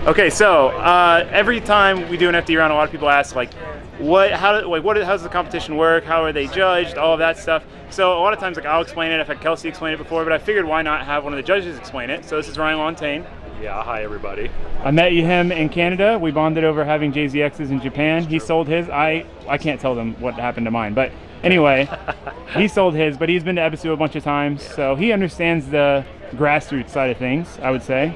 Okay, so every time we do an FD round, a lot of people ask like, how does the competition work? How are they judged? All of that stuff. So a lot of times, like I'll explain it. I've had Kelsey explain it before, but I figured why not have one of the judges explain it. So this is Ryan Lawntang. Yeah, hi everybody. I met him in Canada. We bonded over having JZXs in Japan. He sold his. I can't tell them what happened to mine, but anyway, he sold his. But he's been to Ebisu a bunch of times, so he understands the grassroots side of things, I would say.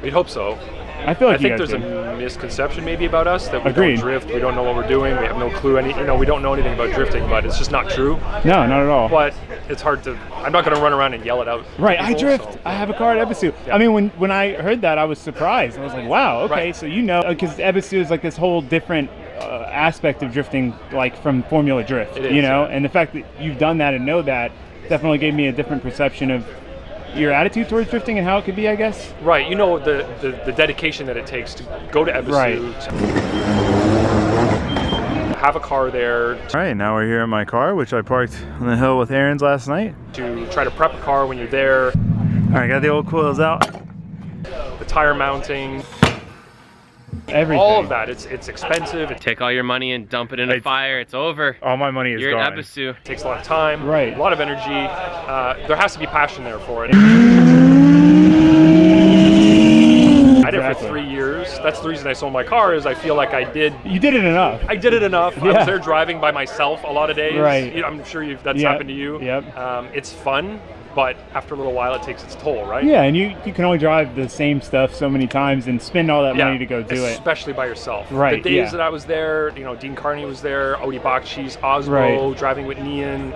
We'd hope so. I feel like I think there's a misconception maybe about us that we Agreed. don't drift, we don't know what we're doing, we have no clue we don't know anything about drifting, but it's just not true. No, not at all. But it's hard to. I'm not going to run around and yell it out. Right, people, I drift. So. I have a car at Ebisu. Yeah. I mean, when I heard that, I was surprised. I was like, wow, okay, Right. so because Ebisu is like this whole different aspect of drifting, like from Formula Drift, It is, yeah. and the fact that you've done that and know that definitely gave me a different perception of your attitude towards drifting and how it could be, I guess. Right, the dedication that it takes to go to Ebisu, Right. to have a car there, All right, now we're here in my car, which I parked on the hill with Aaron's last night. to try to prep a car when you're there, All right, got the old coils out. the tire mounting, Everything. all of that. It's expensive. It Take all your money and dump it in a fire. It's over. All my money is You're gone. in Ebisu. takes a lot of time, Right. a lot of energy. There has to be passion there for it. I did it Exactly. for 3 years. That's the reason I sold my car, is I feel like You did it enough. I did it enough. I Yeah. was there driving by myself a lot of days. Right. I'm sure that's Yep. happened to you. Yep. It's fun, but after a little while it takes its toll, right? Yeah, and you can only drive the same stuff so many times and spend all that Yeah, money to go do it. especially by yourself. Right, The days yeah. that I was there, Dean Carney was there, Odie Bakshis, Osmo, Right. driving with Nian,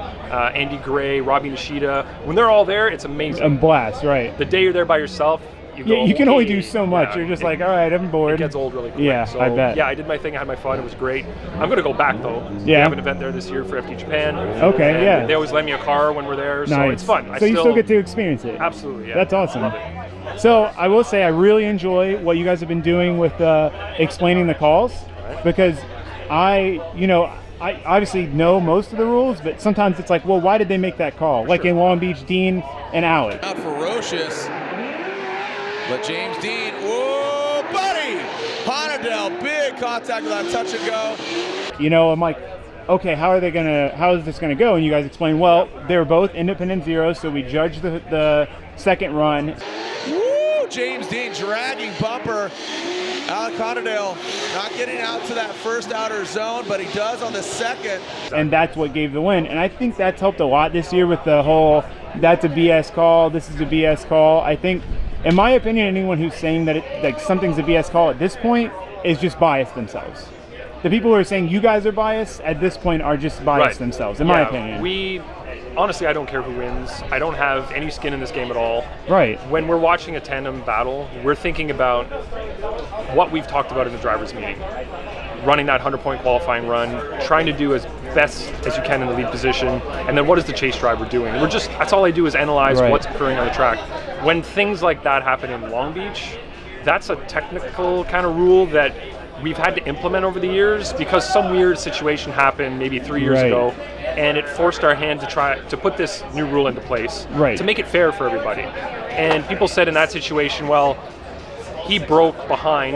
Andy Gray, Robbie Nishida. When they're all there, it's amazing. And blast, right. The day you're there by yourself, you go, Yeah, you can only "Hey." do so much. Yeah, You're just it- like, all right, I'm bored. It gets old really quick. Yeah, so, I bet. Yeah, I did my thing. I had my fun. It was great. I'm going to go back, though. We Yeah. have an event there this year for FD Japan. Okay, and yeah. They always lend me a car when we're there, so Nice. it's fun. So you still get to experience it. Absolutely, yeah. That's awesome. Love it. So I will say I really enjoy what you guys have been doing with explaining the calls, because I obviously know most of the rules, but sometimes it's like, well, why did they make that call? Like in Long Beach, Dean and Alec. Out ferocious, but James Dean, whoa, buddy! Honadell, big contact with that touch and go. I'm like, okay, how is this gonna go? And you guys explain, well, they were both independent zeros, so we judged the second run. Woo! James Dean dragging bumper. Alec Honadell not getting out to that first outer zone, but he does on the second. And that's what gave the win. And I think that's helped a lot this year with the whole, that's a BS call, this is a BS call. I think, in my opinion, anyone who's saying that something's a BS call at this point is just biased themselves. The people who are saying you guys are biased at this point are just biased Right. themselves, in my opinion. Honestly, I don't care who wins. I don't have any skin in this game at all. Right. When we're watching a tandem battle, we're thinking about what we've talked about in the driver's meeting. Running that 100-point qualifying run, trying to do as best as you can in the lead position, and then what is the chase driver doing? That's all I do is analyze Right. what's occurring on the track. When things like that happen in Long Beach, that's a technical kind of rule that we've had to implement over the years, because some weird situation happened maybe 3 years Right. ago, and it forced our hand to try to put this new rule into place, Right. to make it fair for everybody. And people said in that situation, well, Dean broke behind,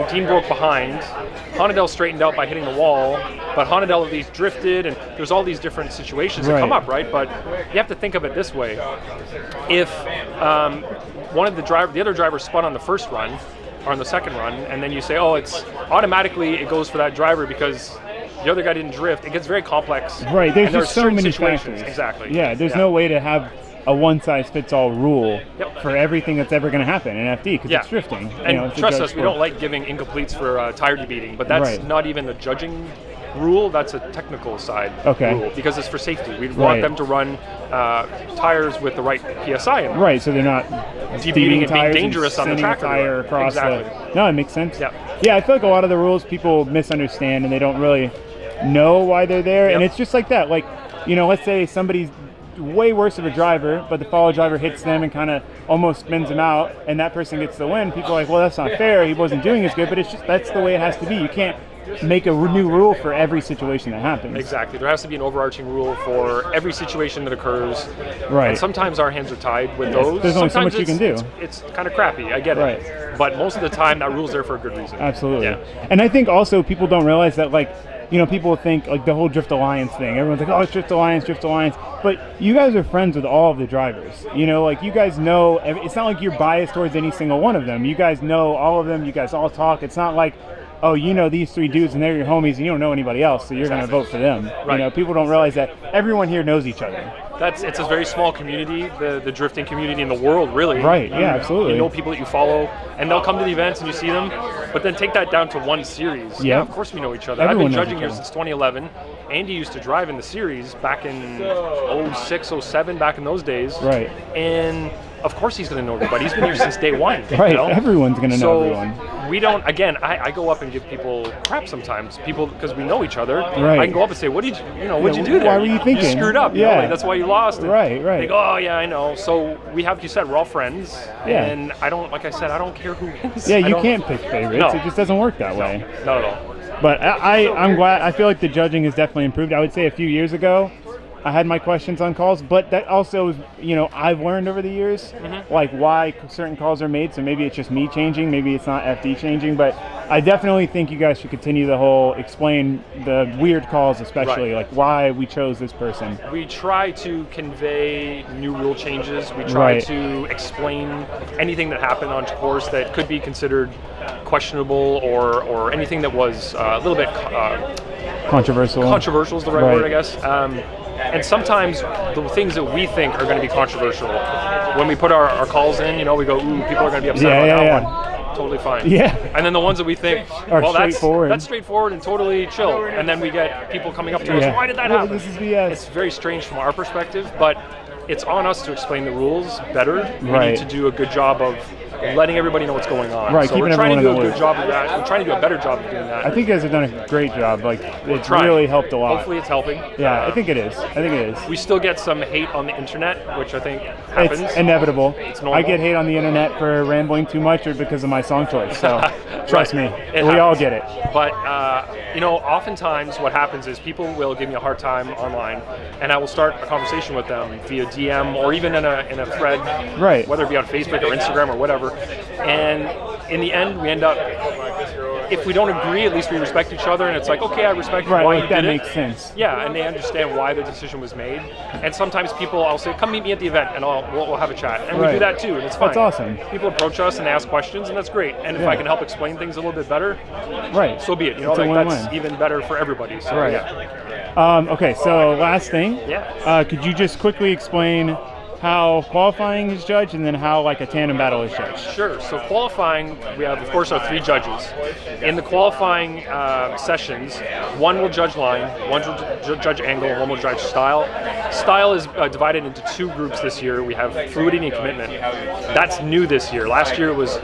Honadell straightened out by hitting the wall, but Honadell at least drifted, and there's all these different situations that come Right. up, right? But you have to think of it this way. If the other driver spun on the first run, or on the second run, and then you say, oh, it goes for that driver because the other guy didn't drift, it gets very complex. Right, there's And there just are so certain many situations. factors. Exactly. Yeah, there's no way to have a one-size-fits-all rule Yep. for everything that's ever going to happen in FD, because Yeah. it's drifting. And It's a trust judge us, we sport. don't like giving incompletes for tire debeating, but that's Right. not even the judging rule, that's a technical side Okay. rule, because it's for safety. We Right. want them to run tires with the right PSI in them. Right, so they're not Debeating and being tires dangerous on the sending track. a tire across Exactly. No, it makes sense. Yep. Yeah, I feel like a lot of the rules people misunderstand and they don't really know why they're there. And Yep. it's just like that. Like, let's say somebody's way worse of a driver, but the follow driver hits them and kind of almost spins them out, and that person gets the win. People are like, well, that's not fair. He wasn't doing as good, but it's just that's the way it has to be. You can't make a new rule for every situation that happens. Exactly. There has to be an overarching rule for every situation that occurs. Right. And sometimes our hands are tied with those. There's only so Sometimes much you can do. It's kind of crappy. I get Right. it. But most of the time, that rule's there for a good reason. Absolutely. Yeah. And I think also people don't realize that, like, you know, people think like the whole Drift Alliance thing. Everyone's like, oh, it's Drift Alliance, Drift Alliance. But you guys are friends with all of the drivers. You know, like you guys know, it's not like you're biased towards any single one of them. You guys know all of them. You guys all talk. It's not like, oh, you know these 3 dudes and they're your homies and you don't know anybody else, so you're going to vote for them. Right. You know, people don't realize that everyone here knows each other. It's a very small community, the drifting community in the world, really. Right, yeah, absolutely. You know people that you follow, and they'll come to the events and you see them, but then take that down to one series. Yeah. Of course we know each other. Everyone I've been knows judging each here other. since 2011. Andy used to drive in the series back in 06, 07, back in those days. Right. And of course he's going to know everybody. He's been here since day one. Right, You know? everyone's going to know So everyone. we don't, again, I go up and give people crap sometimes, people, because we know each other. Right. I can go up and say, what'd you do there? Why were you thinking? You screwed up. You Yeah. know, like, that's why you lost. And Right. They go, oh yeah, I know. So we have, you said, we're all friends. Yeah. And I don't, like I said, I don't care who wins. Yeah, I you don't- can't pick favorites. No. It just doesn't work that way. Not at all. But I'm glad. I feel like the judging has definitely improved. I would say a few years ago, I had my questions on calls, but that also is, you know, I've learned over the years, like why certain calls are made. So maybe it's just me changing, maybe it's not FD changing, but I definitely think you guys should continue the whole explain the weird calls, especially Right. like why we chose this person. We try to convey new rule changes. We try Right. to explain anything that happened on course that could be considered questionable or anything that was a little bit Controversial. controversial is the right Right. word, I guess. And sometimes the things that we think are going to be controversial, when we put our calls in, you know, we go, ooh, people are going to be upset about that one. Totally fine. Yeah. And then the ones that we think, Are well, straightforward. that's straightforward and totally chill. And then we get people coming up to us, why did that Well, happen? this is BS. It's very strange from our perspective, but it's on us to explain the rules better. We Right. need to do a good job of letting everybody know what's going on. Right, So keeping we're trying to do everyone a in the good job of that. We're trying to do a better job of doing that. I think you guys have done a great job. Like it's trying. really helped a lot. Hopefully it's helping. Yeah, I think it is. We still get some hate on the internet, which I think happens. It's inevitable. It's normal. I get hate on the internet for rambling too much or because of my song choice. So trust Right. me, It we all happens. get it. But you know, oftentimes what happens is people will give me a hard time online, and I will start a conversation with them via DM or even in a thread, Right. whether it be on Facebook or Instagram or whatever. And in the end, we end up, if we don't agree, at least we respect each other, and it's like, okay, I respect Right, why like you that did makes it. sense. Yeah, and they understand why the decision was made. And sometimes people, I'll say, come meet me at the event, and we'll have a chat. And we Right. do that too, and it's fine. That's awesome. People approach us and ask questions, and that's great. And if Yeah. I can help explain things a little bit better, Right. so be it. You know, It's a like that's win-win. even better for everybody. So Right. yeah. Okay, so last thing. Yeah. Could you just quickly explain how qualifying is judged and then how like a tandem battle is judged? Sure. So qualifying, we have, of course, our 3 judges. In the qualifying sessions, one will judge line, one will judge angle, and one will judge style. Style is divided into 2 groups this year. We have fluidity and commitment. That's new this year. Last year it was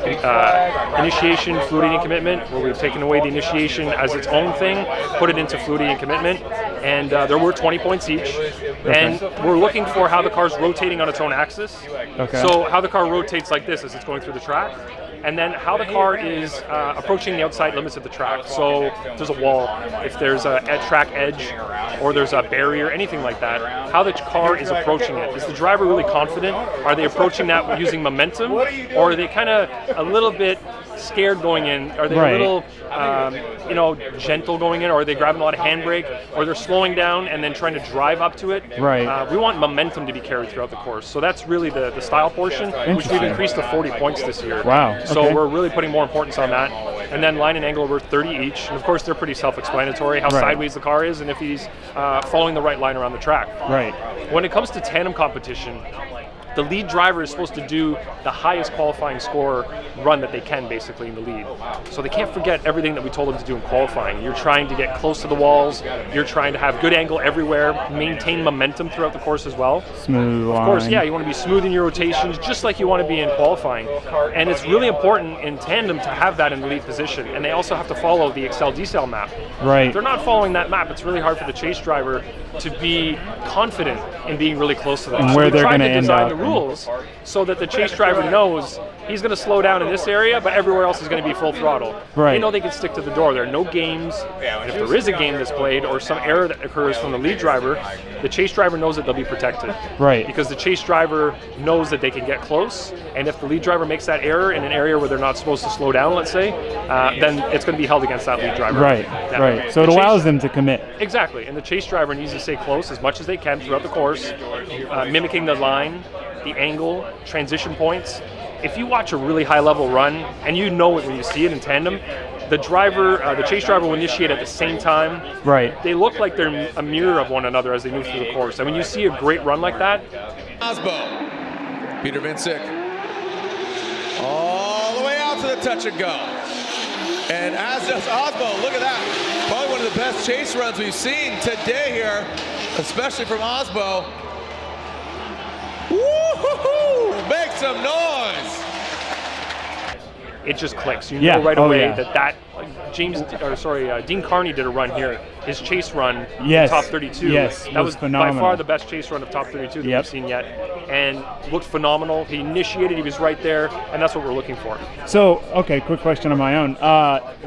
initiation, fluidity, and commitment, where we've taken away the initiation as its own thing, put it into fluidity and commitment, and there were 20 points each. And we're looking for how the car's rotating on its own axis. Okay. So how the car rotates like this as it's going through the track, and then how the car is approaching the outside limits of the track. So if there's a wall, if there's a track edge, or there's a barrier, anything like that, how the car is approaching it. Is the driver really confident? Are they approaching that using momentum, or are they kind of a little bit scared going in? Are they Right. a little, gentle going in, or are they grabbing a lot of handbrake, or they're slowing down and then trying to drive up to it? Right. We want momentum to be carried throughout the course. So that's really the style portion, which we've Interesting. increased to 40 points this year. Wow, So okay. we're really putting more importance on that. And then line and angle were 30 each. And of course, they're pretty self-explanatory, how Right. sideways the car is and if he's following the right line around the track. Right. When it comes to tandem competition, the lead driver is supposed to do the highest qualifying score run that they can, basically, in the lead. So they can't forget everything that we told them to do in qualifying. You're trying to get close to the walls, you're trying to have good angle everywhere, maintain momentum throughout the course as well. Smooth line. Of course, yeah, you want to be smooth in your rotations, just like you want to be in qualifying. And it's really important in tandem to have that in the lead position. And they also have to follow the Excel-Decel map. Right. If they're not following that map, it's really hard for the chase driver to be confident in being really close to them. And So where we they're try gonna to end design up the and- rules so that the chase driver knows he's going to slow down in this area, but everywhere else is going to be full throttle. Right. They know they can stick to the door. There are no games. And if there is a game that's played or some error that occurs from the lead driver, the chase driver knows that they'll be protected. Right. Because the chase driver knows that they can get close, and if the lead driver makes that error in an area where they're not supposed to slow down, let's say, then it's going to be held against that lead driver. Right, right. So it allows them to commit. Exactly, and the chase driver needs to stay close as much as they can throughout the course, mimicking the line, the angle, transition points. If you watch a really high-level run, and you know it when you see it in tandem, the chase driver will initiate at the same time. Right. They look like they're a mirror of one another as they move through the course. And when you see a great run like that, Osbo, Peter Vincic, all the way out to the touch and go. And as does Osbo, look at that. Probably one of the best chase runs we've seen today here, especially from Osbo. Woo-hoo-hoo! Make some noise! it just clicks. You know right away that Dean Carney did a run here. His chase run, top 32. Yes, that was phenomenal. By far the best chase run of top 32 that we've seen yet, and looked phenomenal. He initiated, he was right there, and that's what we're looking for. So, okay, quick question on my own.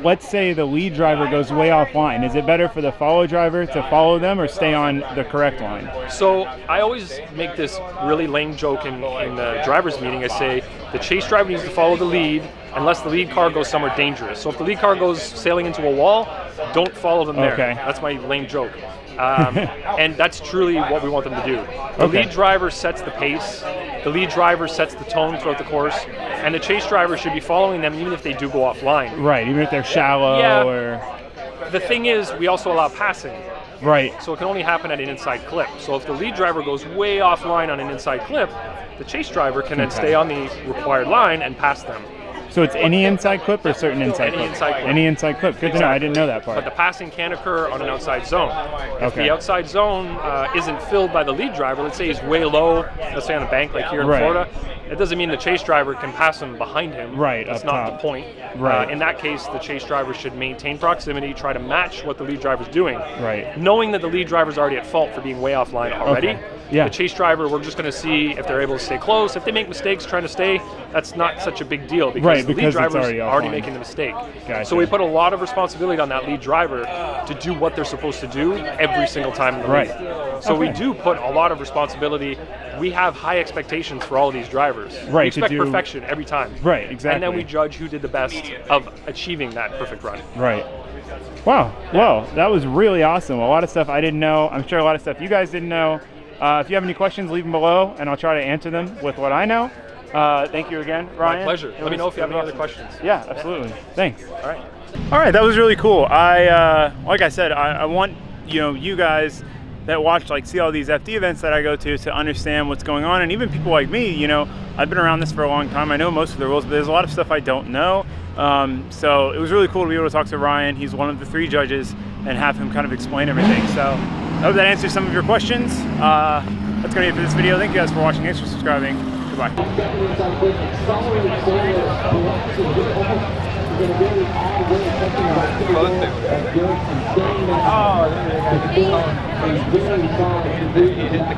Let's say the lead driver goes way offline. Is it better for the follow driver to follow them or stay on the correct line? So I always make this really lame joke in the driver's meeting. I say the chase driver needs to follow the lead unless the lead car goes somewhere dangerous. So if the lead car goes sailing into a wall, don't follow them there. Okay. That's my lame joke. And that's truly what we want them to do. The lead driver sets the pace, the lead driver sets the tone throughout the course, and the chase driver should be following them even if they do go offline. Right, even if they're shallow or... The thing is, we also allow passing. Right. So it can only happen at an inside clip. So if the lead driver goes way offline on an inside clip, the chase driver can then stay on the required line and pass them. So it's any inside clip or certain inside clip? Inside clip. Any inside clip. Good to know. I didn't know that part. But the passing can occur on an outside zone. If the outside zone isn't filled by the lead driver, let's say he's way low, let's say on a bank like here in Florida, it doesn't mean the chase driver can pass him behind him. Right. That's not the point. Right. In that case, the chase driver should maintain proximity, try to match what the lead driver's doing. Right. Knowing that the lead driver's already at fault for being way offline already. Okay. Yeah. The chase driver, we're just going to see if they're able to stay close. If they make mistakes trying to stay, that's not such a big deal because the lead driver's already making the mistake. Gotcha. So we put a lot of responsibility on that lead driver to do what they're supposed to do every single time in the lead. So we do put a lot of responsibility. We have high expectations for all of these drivers. Right. We expect perfection every time. Right, exactly. And then we judge who did the best of achieving that perfect run. Right. Wow. Well, that was really awesome. A lot of stuff I didn't know. I'm sure a lot of stuff you guys didn't know. If you have any questions, leave them below, and I'll try to answer them with what I know. Thank you again, Ryan. My pleasure. Let me know if you have any other questions. Yeah, absolutely. Thanks. All right. All right, that was really cool. Like I said, I want you guys that watch, see all these FD events that I go to understand what's going on, and even people like me. I've been around this for a long time. I know most of the rules, but there's a lot of stuff I don't know. So it was really cool to be able to talk to Ryan. He's one of the 3 judges, and have him kind of explain everything. So I hope that answers some of your questions. That's gonna be it for this video. Thank you guys for watching. Thanks for subscribing. Goodbye.